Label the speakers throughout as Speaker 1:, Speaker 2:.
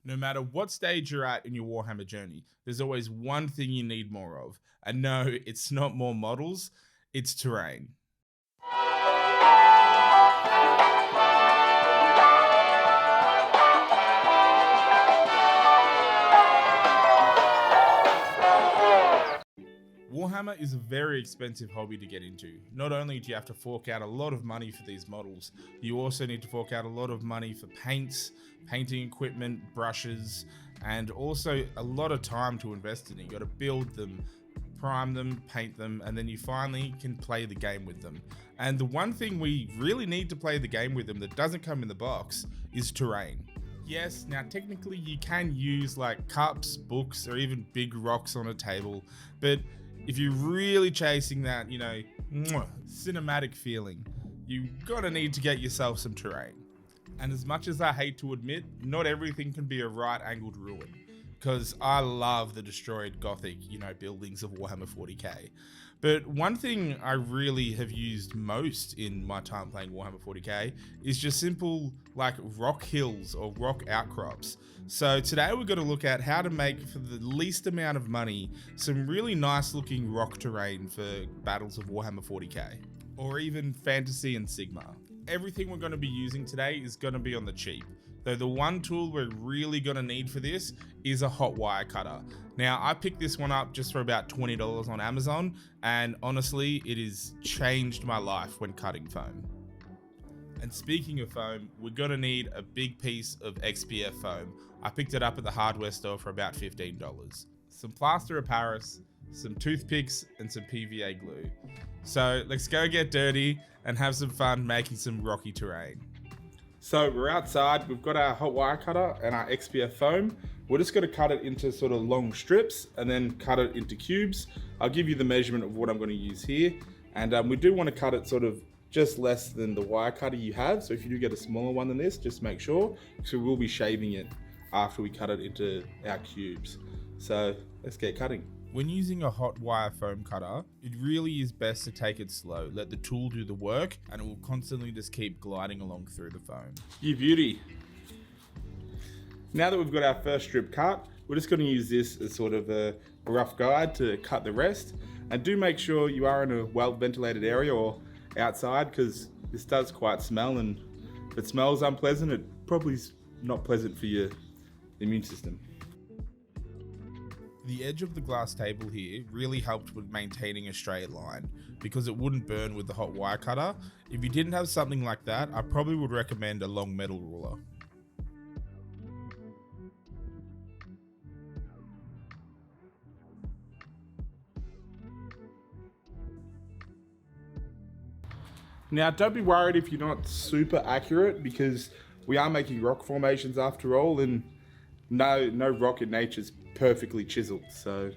Speaker 1: No matter what stage you're at in your Warhammer journey, there's always one thing you need more of. And no, it's not more models, it's terrain. Warhammer is a very expensive hobby to get into. Not only do you have to fork out a lot of money for these models, you also need to fork out a lot of money for paints, painting equipment, brushes, and also a lot of time to invest in it. You got to build them, prime them, paint them, and then you finally can play the game with them. And the one thing we really need to play the game with them that doesn't come in the box is terrain. Yes, now technically you can use like cups, books, or even big rocks on a table, but if you're really chasing that, cinematic feeling, you gotta need to get yourself some terrain. And as much as I hate to admit, not everything can be a right-angled ruin, because I love the destroyed Gothic, buildings of Warhammer 40K. But one thing I really have used most in my time playing Warhammer 40K is just simple like rock hills or rock outcrops. So today we're going to look at how to make, for the least amount of money, some really nice looking rock terrain for battles of Warhammer 40K, or even fantasy and Sigmar. Everything we're going to be using today is going to be on the cheap, though the one tool we're really going to need for this is a hot wire cutter. Now, I picked this one up just for about $20 on Amazon, and honestly, it has changed my life when cutting foam. And speaking of foam, we're going to need a big piece of XPF foam. I picked it up at the hardware store for about $15. Some plaster of Paris, some toothpicks, and some PVA glue. So let's go get dirty and have some fun making some rocky terrain. So we're outside, we've got our hot wire cutter and our XPF foam. We're just going to cut it into sort of long strips and then cut it into cubes. I'll give you the measurement of what I'm going to use here. And we do want to cut it sort of just less than the wire cutter you have. So if you do get a smaller one than this, just make sure, because we will be shaving it after we cut it into our cubes. So let's get cutting. When using a hot wire foam cutter, it really is best to take it slow. Let the tool do the work and it will constantly just keep gliding along through the foam. You beauty. Now that we've got our first strip cut, we're just going to use this as sort of a rough guide to cut the rest. And do make sure you are in a well ventilated area or outside, because this does quite smell, and if it smells unpleasant, it probably is not pleasant for your immune system. The edge of the glass table here really helped with maintaining a straight line because it wouldn't burn with the hot wire cutter. If you didn't have something like that, I probably would recommend a long metal ruler. Now, don't be worried if you're not super accurate, because we are making rock formations after all, and no rock in nature is perfectly chiseled, so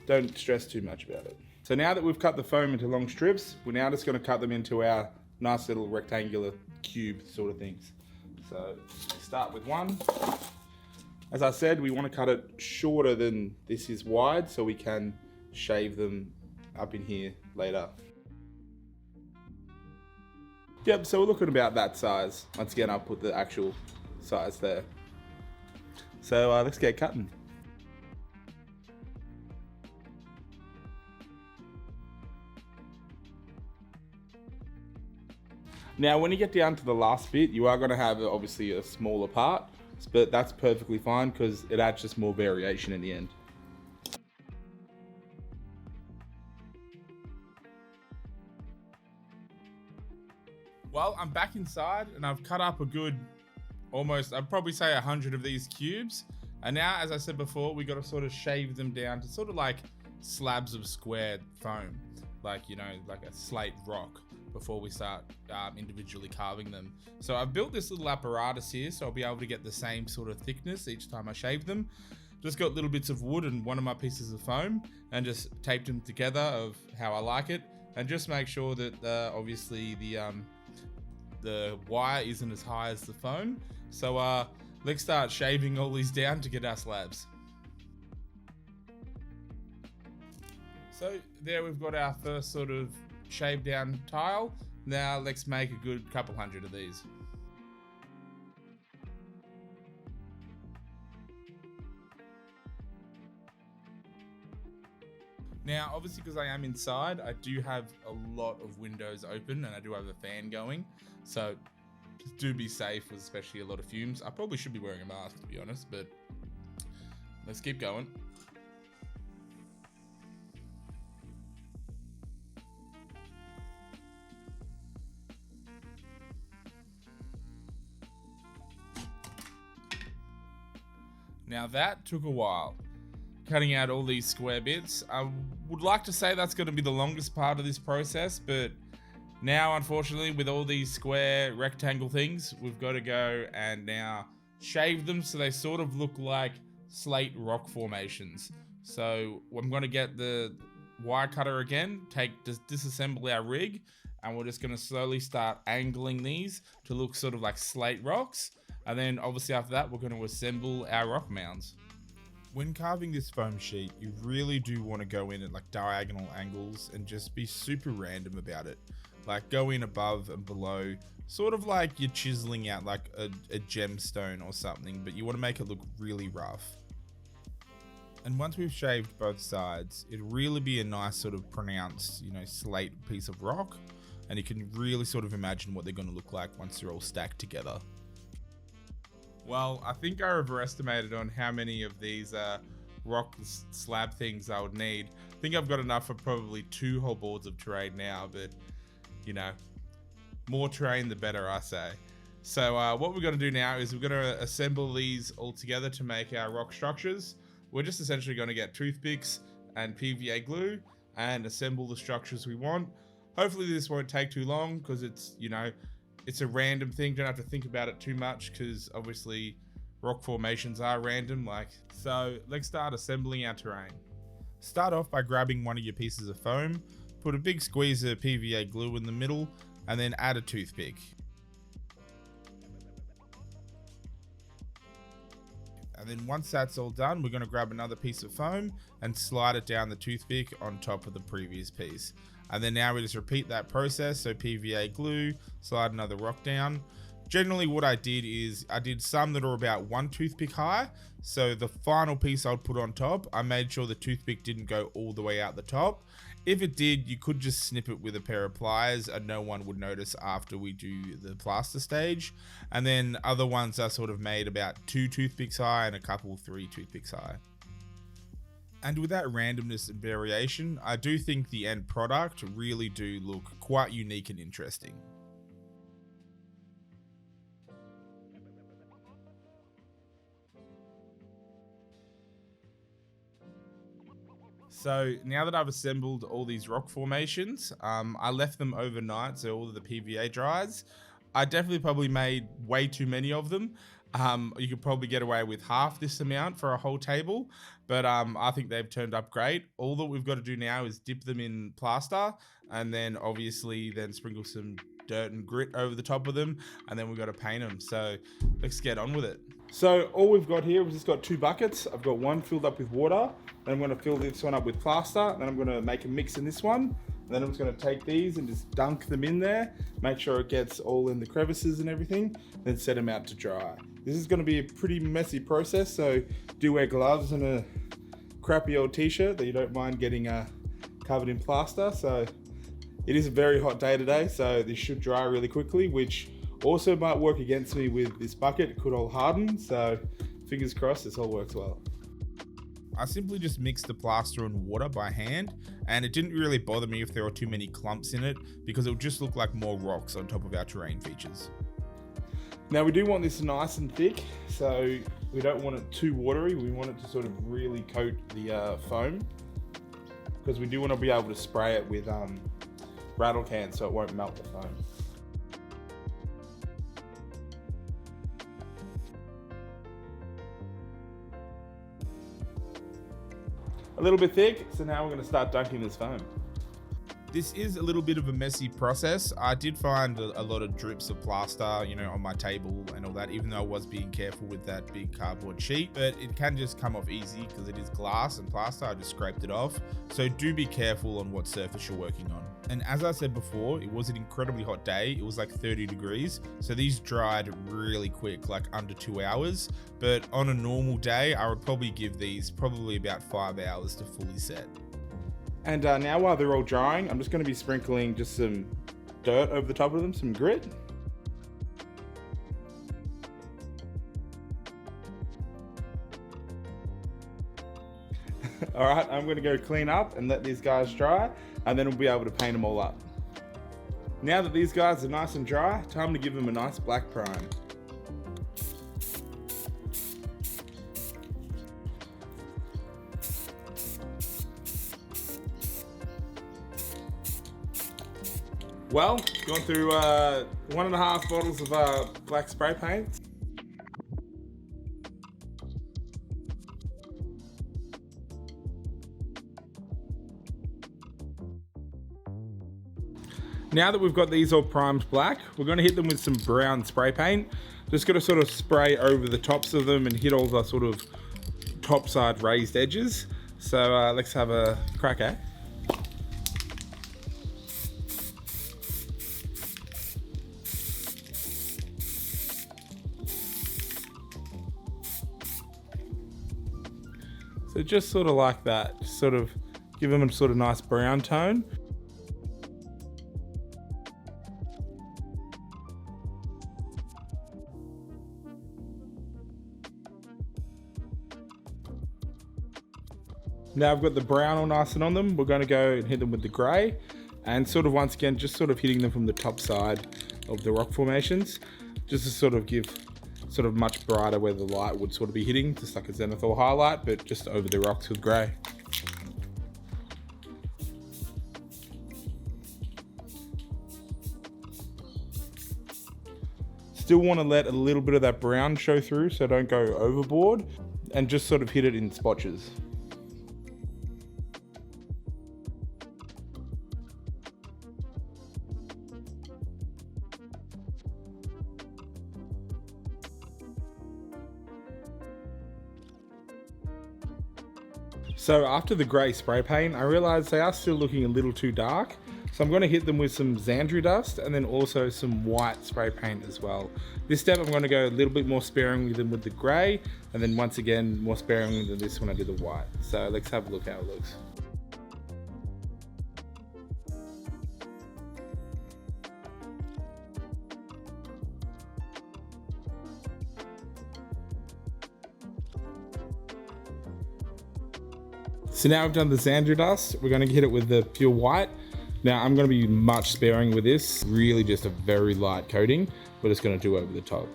Speaker 1: don't stress too much about it. So now that we've cut the foam into long strips, we're now just going to cut them into our nice little rectangular cube sort of things. So start with one. As I said, we want to cut it shorter than this is wide, so we can shave them up in here later. Yep, so we're looking about that size. Once again, I'll put the actual size there. So let's get cutting. Now, when you get down to the last bit, you are going to have obviously a smaller part, but that's perfectly fine because it adds just more variation in the end. Well, I'm back inside and I've cut up a good, I'd probably say 100 of these cubes. And now, as I said before, we got to sort of shave them down to sort of like slabs of squared foam, like, like a slate rock, before we start individually carving them. So I've built this little apparatus here, so I'll be able to get the same sort of thickness each time I shave them. Just got little bits of wood and one of my pieces of foam and just taped them together of how I like it. And just make sure that obviously the wire isn't as high as the foam. So let's start shaving all these down to get our slabs. So there we've got our first sort of shaved down tile. Now let's make a good couple hundred of these. Now, obviously, because I am inside, I do have a lot of windows open and I do have a fan going. So just do be safe, with especially a lot of fumes. I probably should be wearing a mask, to be honest, but let's keep going. Now that took a while, cutting out all these square bits. I would like to say that's going to be the longest part of this process, but now, unfortunately, with all these square rectangle things, we've got to go and now shave them so they sort of look like slate rock formations. So I'm going to get the wire cutter again, disassemble our rig, and we're just going to slowly start angling these to look sort of like slate rocks. And then obviously after that, we're going to assemble our rock mounds. When carving this foam sheet, you really do want to go in at like diagonal angles and just be super random about it. Like go in above and below, sort of like you're chiseling out like a gemstone or something, but you want to make it look really rough. And once we've shaved both sides, it'll really be a nice sort of pronounced, slate piece of rock. And you can really sort of imagine what they're going to look like once they're all stacked together. Well, I think I overestimated on how many of these rock slab things I would need. I think I've got enough for probably 2 whole boards of terrain now, but more terrain the better, I say. So what we're going to do now is we're going to assemble these all together to make our rock structures. We're just essentially going to get toothpicks and PVA glue and assemble the structures we want. Hopefully this won't take too long because it's, it's a random thing. Don't have to think about it too much because obviously rock formations are random. So let's start assembling our terrain. Start off by grabbing one of your pieces of foam, put a big squeeze of PVA glue in the middle, and then add a toothpick. And then once that's all done, we're going to grab another piece of foam and slide it down the toothpick on top of the previous piece. And then now we just repeat that process. So PVA glue, slide another rock down. Generally what I did is I did some that are about 1 toothpick high. So the final piece I would put on top, I made sure the toothpick didn't go all the way out the top. If it did, you could just snip it with a pair of pliers and no one would notice after we do the plaster stage. And then other ones are sort of made about 2 toothpicks high and a couple 3 toothpicks high. And with that randomness and variation, I do think the end product really do look quite unique and interesting. So now that I've assembled all these rock formations, I left them overnight so all of the PVA dries. I definitely probably made way too many of them. You could probably get away with half this amount for a whole table, but I think they've turned up great. All that we've got to do now is dip them in plaster and then obviously then sprinkle some dirt and grit over the top of them, and then we've got to paint them. So let's get on with it. So all we've got here, we've just got 2 buckets. I've got one filled up with water, then I'm going to fill this one up with plaster, then I'm going to make a mix in this one, and then I'm just going to take these and just dunk them in there, make sure it gets all in the crevices and everything, then set them out to dry. This is going to be a pretty messy process, so do wear gloves and a crappy old t-shirt that you don't mind getting covered in plaster. So it is a very hot day today, so this should dry really quickly, which also might work against me with this bucket. It could all harden, so fingers crossed this all works well. I simply just mixed the plaster and water by hand, and it didn't really bother me if there were too many clumps in it because it would just look like more rocks on top of our terrain features. Now we do want this nice and thick, so we don't want it too watery. We want it to sort of really coat the foam because we do want to be able to spray it with rattle cans so it won't melt the foam. A little bit thick, so now we're going to start dunking this foam. This is a little bit of a messy process. I did find a lot of drips of plaster, on my table and all that, even though I was being careful with that big cardboard sheet, but it can just come off easy because it is glass and plaster. I just scraped it off. So do be careful on what surface you're working on. And as I said before, it was an incredibly hot day. It was like 30 degrees. So these dried really quick, like under 2 hours. But on a normal day, I would probably give these about 5 hours to fully set. And now while they're all drying, I'm just going to be sprinkling just some dirt over the top of them, some grit. All right, I'm going to go clean up and let these guys dry, and then we'll be able to paint them all up. Now that these guys are nice and dry, time to give them a nice black prime. Well, gone through 1.5 bottles of black spray paint. Now that we've got these all primed black, we're going to hit them with some brown spray paint. Just going to sort of spray over the tops of them and hit all the sort of top side raised edges. So let's have a crack at it. So just sort of like that, just sort of give them a sort of nice brown tone. Now I've got the brown all nice and on them, we're going to go and hit them with the grey, and sort of once again just sort of hitting them from the top side of the rock formations, just to sort of give sort of much brighter where the light would sort of be hitting, just like a zenithal highlight, but just over the rocks with grey. Still want to let a little bit of that brown show through, so don't go overboard, and just sort of hit it in spotches. So after the grey spray paint, I realised they are still looking a little too dark. So I'm going to hit them with some Xandri dust and then also some white spray paint as well. This step I'm going to go a little bit more sparingly than with the grey, and then once again more sparingly than this when I did the white. So let's have a look how it looks. So now I've done the Xandri dust, we're going to hit it with the pure white. Now I'm going to be much sparing with this, really just a very light coating, we're just going to do over the top.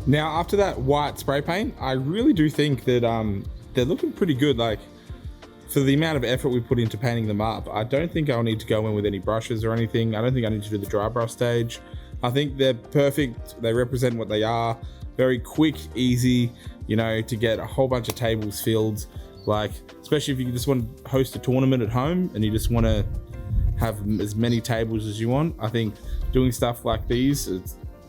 Speaker 1: Now after that white spray paint, I really do think that they're looking pretty good. Like, for the amount of effort we put into painting them up, I don't think I'll need to go in with any brushes or anything. I don't think I need to do the dry brush stage. I think they're perfect. They represent what they are. Very quick, easy, you know, to get a whole bunch of tables filled. Like, especially if you just want to host a tournament at home and you just want to have as many tables as you want. I think doing stuff like these,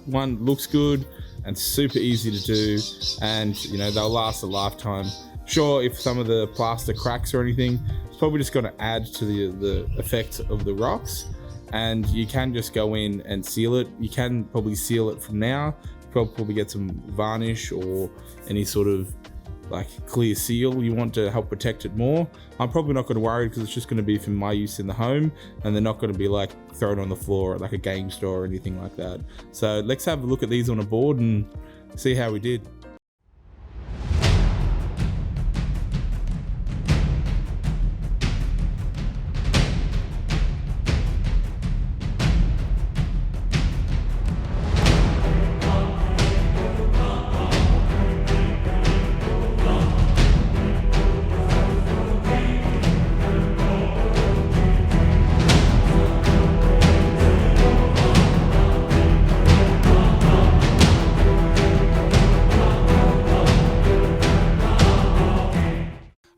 Speaker 1: one, looks good and super easy to do, and you know, they'll last a lifetime. Sure, if some of the plaster cracks or anything, it's probably just going to add to the effect of the rocks, and you can just go in and seal it. You can probably seal it from now, probably get some varnish or any sort of like clear seal you want to help protect it more. I'm probably not going to worry because it's just going to be for my use in the home, and they're not going to be like thrown on the floor at like a game store or anything like that. So let's have a look at these on a board and see how we did.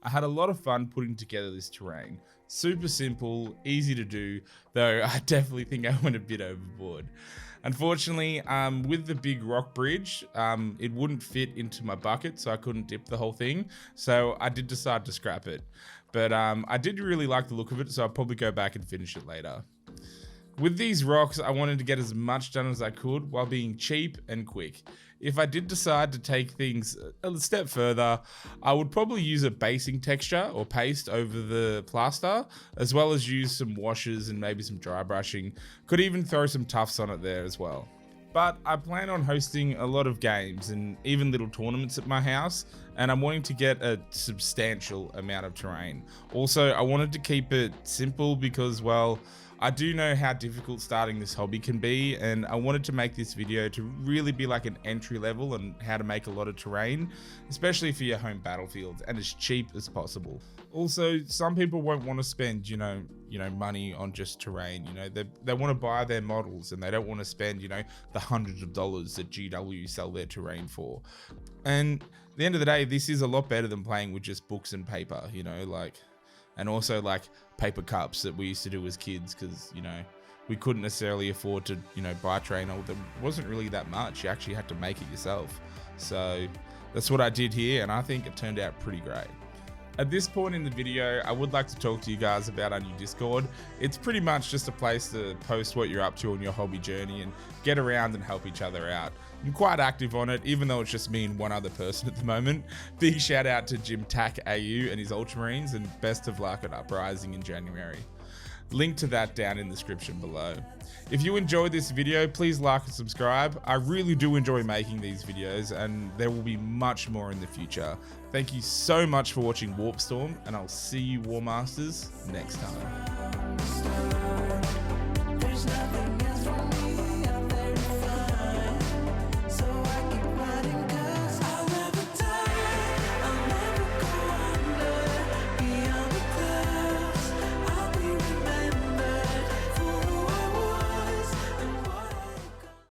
Speaker 1: I had a lot of fun putting together this terrain. Super simple, easy to do, though I definitely think I went a bit overboard. Unfortunately, with the big rock bridge, it wouldn't fit into my bucket, so I couldn't dip the whole thing. So I did decide to scrap it. But I did really like the look of it, so I'll probably go back and finish it later. With these rocks, I wanted to get as much done as I could while being cheap and quick. If I did decide to take things a step further, I would probably use a basing texture or paste over the plaster, as well as use some washes and maybe some dry brushing. Could even throw some tufts on it there as well. But I plan on hosting a lot of games and even little tournaments at my house, and I'm wanting to get a substantial amount of terrain. Also, I wanted to keep it simple because, well, I do know how difficult starting this hobby can be, and I wanted to make this video to really be like an entry level on how to make a lot of terrain, especially for your home battlefields, and as cheap as possible. Also, some people won't want to spend, you know, money on just terrain. They want to buy their models, and they don't want to spend, the hundreds of dollars that GW sell their terrain for. And at the end of the day, this is a lot better than playing with just books and paper, and also like paper cups that we used to do as kids, because we couldn't necessarily afford to buy terrain. There wasn't really that much. You actually had to make it yourself. So that's what I did here, and I think it turned out pretty great. At this point in the video, I would like to talk to you guys about our new Discord. It's pretty much just a place to post what you're up to on your hobby journey and get around and help each other out. I'm quite active on it, even though it's just me and one other person at the moment. Big shout out to Jim Tack AU and his Ultramarines, and best of luck at Uprising in January. Link to that down in the description below. If you enjoyed this video, please like and subscribe. I really do enjoy making these videos, and there will be much more in the future. Thank you so much for watching Warp Storm, and I'll see you War Masters next time.